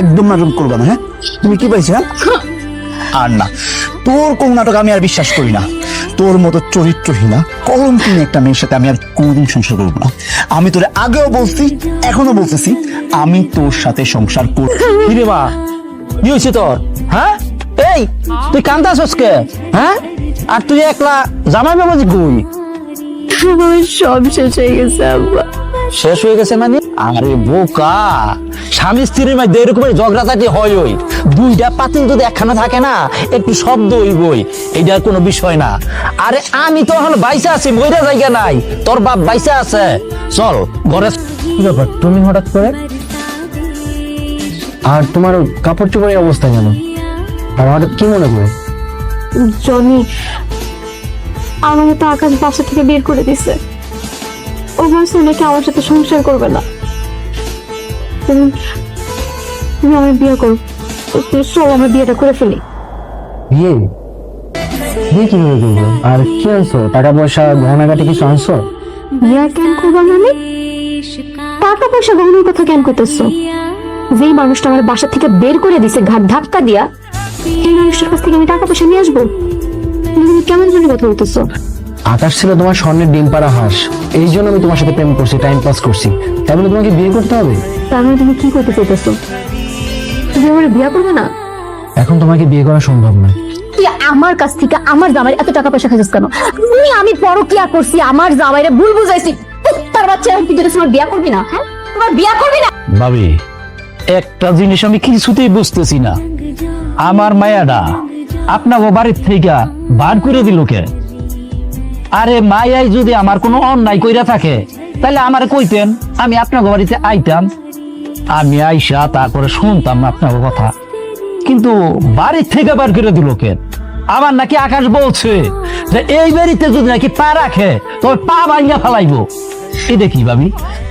একদম নাটক করবা না, হ্যাঁ? তুমি কি পাইছো? হ্যাঁ, আর না, তোর কোন নাটক আমি আর বিশ্বাস করি না। তোর মতো চরিত্রহীনা কলঙ্কিনী একটা মেয়ের সাথে আমি আর কোনোদিন সংসার করবো না। আমি তোরে আগেও বলছি, এখনো বলতেছি, আমি তোর সাথে সংসার করব। কিরে মা, কি হয়েছে তোর? হ্যাঁ, এই তুই কান্দাছস কে? হ্যাঁ, আর তুই একলা জামাই বাবাজি কই? আমার সব শেষ হয়ে গেছে আব্বা। শেষ হয়ে গেছে মানে? আরে বোকা, স্বামী স্ত্রীর মধ্যে এরকম ঝগড়াঝাটি হয়, ওই দুইটা পাতিল যদি একখানা থাকে না, একটু শব্দ হইবই, এইটার কোনো বিষয় না। আরে আমি তো এখন বাইসা আছি, মইরা জায়গা নাই, তোর বাপ বাইসা আছে। চল ঘরে। কি ব্যাপার, তুমি হঠাৎ করে? আর তোমার কাপড় চোপড়ের অবস্থা কেন? আর হঠাৎ কি মনে করে? জনি, আমাকে তো আকাশ বাসা থেকে বের করে দিছে। ও বলছে নাকি আমার সাথে সংসার করবে না। তুমি তুমি আমার বিয়ে করো, চল আমার বিয়েটা করে ফেলি। বিয়ে? বিয়ে কিভাবে করবো? আর কি আনছো? টাকা পয়সা গহনাগাটি কিছু আনছো? বিয়ে কেন করবো মানে? টাকা পয়সা গহনার কথা কেন করতেছো? যেই মানুষটা আমার বাসা থেকে বের করে দিছে ঘাট ধাক্কা দিয়া, এই মানুষটার কাছ থেকে আমি টাকা পয়সা নিয়ে আসবো? তুমি কেমন জন্য কথা বলতেছো? আকাশ ছিল তোমার স্বর্ণের ডিম পাড়া হাঁস, এই জন্য আমি তোমার সাথে প্রেম করছি, টাইম পাস করছি। তাই বলে তোমাকে বিয়ে করতে হবে? তার মানে তুমি কি করতে চাইতেছো? তুমি আমার বিয়ে করবে না? এখন তোমাকে বিয়ে করা সম্ভব না। তুই আমার কাছ থেকে আমার জামাইয়ের এত টাকা পয়সা খাইছিস কেন? আমি পরকিয়া করছি, আমার জামাইরে ভুল বুঝাইছি। তার বাচ্চা তুই যদি তোমার বিয়ে করবি না, হ্যাঁ তোমার বিয়ে করবি না? ভাবি, একটা জিনিস আমি কিছুতেই বুঝতেছি না, আমার মায়াডা আপনাকে বাড়ির থেকে বার করে দিল কে? আরে মায়াই যদি আমার কোনো অন্যায় কইরা থাকে, তাহলে আমার কইতেন, আমি আপনাকে বাড়িতে আইতাম, আমি আইসা তারপরে শুনতাম আপনার কথা। কিন্তু বাড়ির থেকে বার করে দিল কে? আমার নাকি আকাশ বলছে যে এই বাড়িতে যদি নাকি পা রাখে তবে পা ভাঙিয়া ফেলাইবো। এটা কি ভাবি?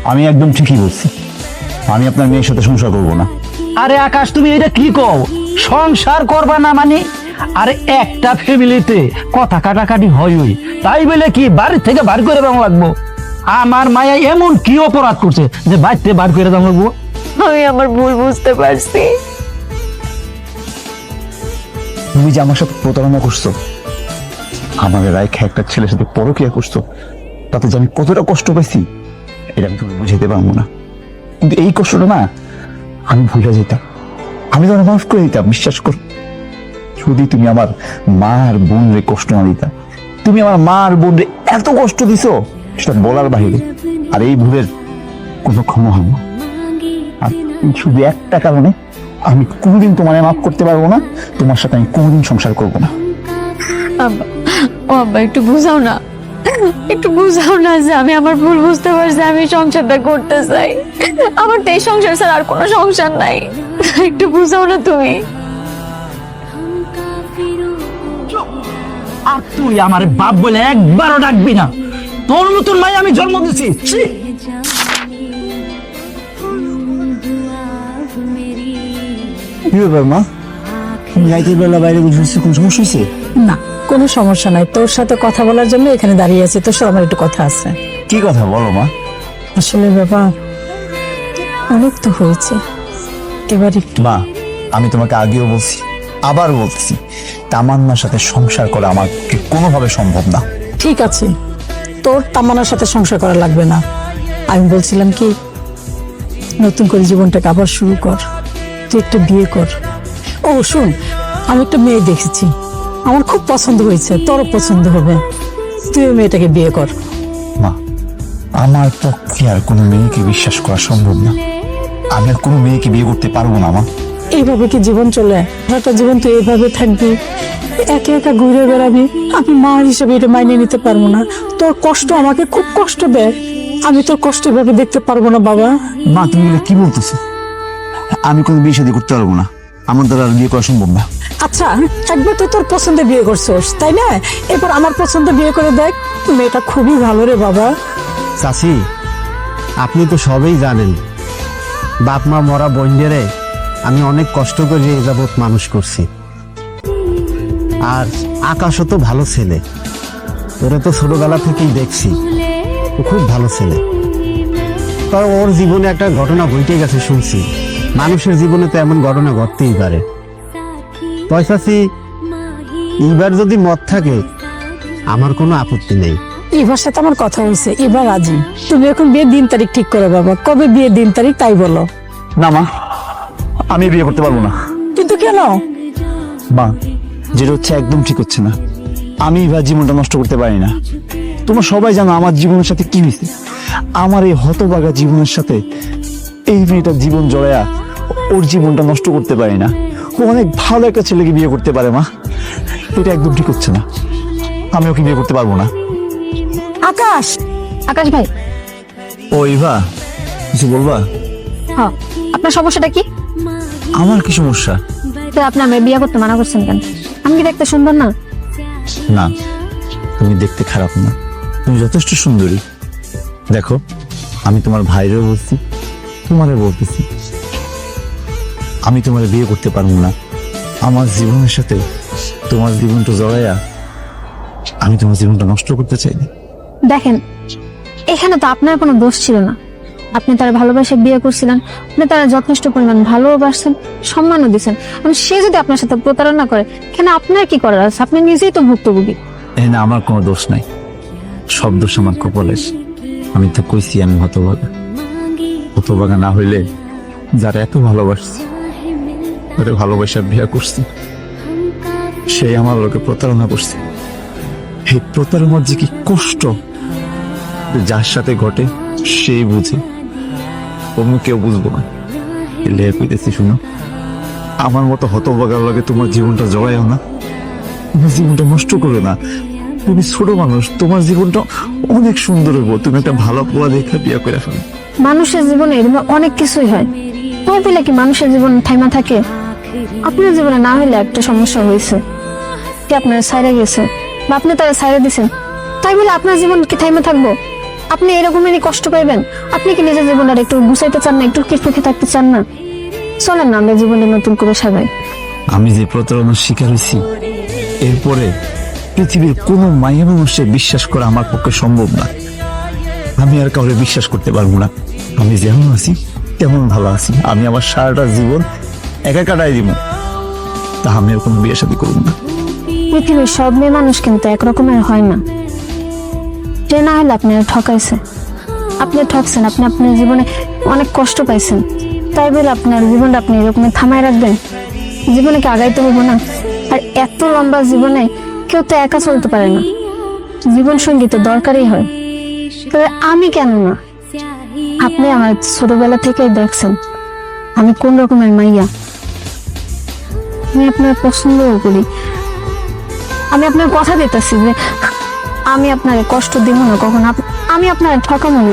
আমি একদম ঠিকই বলছি, আমি আপনার মেয়ের সাথে সংসার করবো না। আরে আকাশ, তুমি এটা কি কও? সংসার করবা না মানে? আরে একটা ফ্যামিলিতে কথা কাটাকাটি হয়, তাই বলে কি বাড়ি থেকে বার করে দেওয়া লাগবো? আমার মায়া এমন কি অপরাধ করছে যে বাড়িতে বার করে দেওয়া লাগবো? আমি আমার ভুল বুঝতে পারছি। তুমি যে আমার সাথে প্রতারণা করছো, আমার রাইখা একটা ছেলের সাথে পরকিয়া করছো, তাতে যে আমি কতটা কষ্ট পাইছি এটা আমি তোমাকে বুঝাইতে পারবো না। কিন্তু এই কষ্টটা না আমি ভুলে যেতাম, আমি তোমার মাফ করে দিতাম, বিশ্বাস কর। যদি তুমি আমার মা আর বোন রে কষ্ট না দিতা, তুমি আমার মা আর বোন রে এত কষ্ট দিছো সেটা বলার বাহিরে। আর এই ভুলের কোনো ক্ষমা হয় না। আর শুধু একটা কারণে আমি কোনোদিন তোমার মাফ করতে পারবো না, তোমার সাথে আমি কোনোদিন সংসার করবো না। ও আব্বা, একটু বুঝাও না, একটু বুঝাও না যে আমি আমার ভুল বুঝতে পারছি, আমি সংসারটা করতে চাই। আমার তো এই সংসার ছাড়া আর কোনো সংসার নাই। একটু বুঝাও না তুমি। আর তুই আমার বাপ বলে একবারও ডাকবি না। তোর মতন মাই আমি জন্ম দিছি। ছি! কি ব্যাপার মা, রাতের বেলা বাইরে বসে কোনো সমস্যা হয়েছে? না, কোনো সমস্যা নাই। তোর সাথে কথা বলার জন্য এখানে দাঁড়িয়ে আছি। তোর সাথে আমার একটু কথা আছে। কি কথা বলো মা? আসলে বাবা, অনেক তো হয়েছে, এবার একটু। মা, আমি তোমাকে আগেও বলছি, আবার বলছি, তামান্নার সাথে সংসার করা আমাকে কোনোভাবে সম্ভব না। ঠিক আছে, তোর তামান্নার সাথে সংসার করা লাগবে না। আমি বলছিলাম কি, নতুন করে জীবনটাকে আবার শুরু কর, তুই একটা বিয়ে কর। ও শুন, আমি একটা মেয়ে দেখেছি, আমার খুব পছন্দ হয়েছে, তোরও পছন্দ হবে, তুই ওই মেয়েটাকে বিয়ে কর। মা, আমার পক্ষে আর কোনো মেয়েকে বিশ্বাস করা সম্ভব না। আমি আর কোনো মেয়েকে বিয়ে করতে পারবো না মা। এইভাবে কি জীবন চলে? সারাটা জীবন তুই এইভাবে থাকবি, একা একা ঘুরে বেড়াবি? আমি মা হিসেবে এটা মাইনে নিতে পারবো না। তোর কষ্ট আমাকে খুব কষ্ট দেয়, আমি তোর কষ্ট এভাবে দেখতে পারবো না বাবা। মা, তুমি এগুলো কি বলতেছো? আমি কোনো বিয়ে শাদী করতে পারবো না, আমার দ্বারা আর বিয়ে করা সম্ভব না। আচ্ছা, একবার তো তোর পছন্দে বিয়ে করছোস, তাই না? এরপর আমার পছন্দ বিয়ে করে দেখ, মেয়েটা খুবই ভালো রে বাবা। চাচি, আপনি তো সবই জানেন, বাপ মা মরা বোনদেরে আমি অনেক কষ্ট করে এ যাবৎ মানুষ করছি। আর আকাশও তো ভালো ছেলে, ওরা তো ছোটবেলা থেকেই দেখছি, ও খুব ভালো ছেলে। তবে ওর জীবনে একটা ঘটনা ঘটে গেছে শুনছি। মানুষের জীবনে তো এমন ঘটনা ঘটতেই পারে। পয়সাছি এবার যদি মত থাকে আমার কোনো আপত্তি নেই। এবার সাথে আমার কথা হয়েছে, এবার রাজি। তুমি এখন বিয়ের দিন তারিখ ঠিক করো বাবা, কবে বিয়ের দিন তারিখ তাই বলো। না মা, আমি বিয়ে করতে পারবো না। কিন্তু কেন? মা, যেটা হচ্ছে একদম ঠিক হচ্ছে না। আমি এবার জীবনটা নষ্ট করতে পারি না। তোমরা সবাই জানো আমার জীবনের সাথে কি হয়েছে। আমার এই হতভাগা জীবনের সাথে এই মেয়েটার জীবন জড়ায়া ওর জীবনটা নষ্ট করতে পারি না। ও অনেক ভালো একটা ছেলেকে বিয়ে করতে পারে মা, এটা একদম ঠিক হচ্ছে না। আমি ওকে বিয়ে করতে পারবো না। আকাশ, আকাশ ভাই, ও ইভা, কিছু বলবা? হ্যাঁ, আপনার সমস্যাটা কি? আমার কি সমস্যা? তো আপনি আমায় বিয়ে করতে মানা করছেন কেন? আমি কি দেখতে সুন্দর না? না, তুমি দেখতে খারাপ না, তুমি যথেষ্ট সুন্দরী। দেখো, আমি তোমার ভাইরেও বলছি, তোমারও বলতেছি, আমি তোমার বিয়ে করতে পারবো না। আমার জীবনের সাথে তোমার জীবনটা জড়াইয়া আমি তোমার জীবনটা নষ্ট করতে চাই না। দেখেন, এখানে তো আপনার কোনো দোষ ছিল না। আপনি তার ভালোবাসে বিয়ে করছিলেন, আপনি তারা যথেষ্ট পরিমাণ ভালোবাসছেন, সম্মানও দিচ্ছেন। সে যদি আপনার সাথে প্রতারণা করে, কেন আপনার কি করার আছে? আপনি নিজেই তো ভুক্তভোগী। এই না, আমার কোনো দোষ নাই, সব দোষ আমার কপালের। আমি তো কইছি আমি হতভাগা। হতভাগা না হইলে যারা এত ভালোবাসছি, ওরে ভালোবাসা বিয়ে করছি, সেই আমার লোকে প্রতারণা করছে। এই প্রতারণার যে কি কষ্ট যার সাথে ঘটে সেই বুঝে, অন্য কেউ বুঝবো না। লেয়া কইতেছি, শুনো, আমার মতো হতভাগার লাগে তোমার জীবনটা জড়াইও না, তোমার জীবনটা নষ্ট করো না। তুমি ছোট মানুষ, তোমার জীবনটা অনেক সুন্দর হইব। তুমি একটা ভালো পোলা দেখে বিয়ে করে ফেলো। মানুষের জীবনে এরকম অনেক কিছুই হয়, তাই বলে কি মানুষের জীবন থাইমা থাকে? আপনার জীবনে না হলে একটা সমস্যা হয়েছে, কি আপনার ছাইরা গেছে বা আপনি তারা ছাইরা দিছেন, তাই বলে আপনার জীবন কি থাইমা থাকবো? আপনি এরকমেরই কষ্ট পাইবেন? আপনি কি নিজের জীবনটা একটু গুছাইতে চান না, একটু কি সুখে থাকতে চান না? চলেন না আমরা জীবনে নতুন করে সাজাই। আমি যে প্রতারণার শিকার হয়েছি, এরপরে পৃথিবীর কোনো মায়া মানুষের বিশ্বাস করা আমার পক্ষে সম্ভব না। আমি আর কাউকে বিশ্বাস করতে পারবো না। আমি যেমন আছি তেমন ভালো আছি। আমি আমার সারাটা জীবন একা কাটাই দিব, তা আমি আর কোনো বিয়ে শাদী করবো না। পৃথিবীর সব মেয়ে মানুষ কিন্তু একরকমের হয় না। সে না হলে আপনি ঠকাইছে, আপনি ঠকছেন, আপনি আপনার জীবনে অনেক কষ্ট পাইছেন, তাই বলে আপনার জীবনটা আপনি এরকম থামায় রাখবেন? জীবনে কি আগাইতে হবো না? আর এত লম্বা জীবনে কেউ তো একা চলতে পারে না, জীবন সঙ্গী তো দরকারই হয়। তবে আমি কেন না? আপনি আমার ছোটবেলা থেকেই দেখছেন আমি কোন রকমের মাইয়া। আমি আপনার পছন্দও করি। আমি আপনার কথা দিতেছি যে আমি আপনার কষ্ট দিব না কখনো, আমি আপনার ঠকাবো না।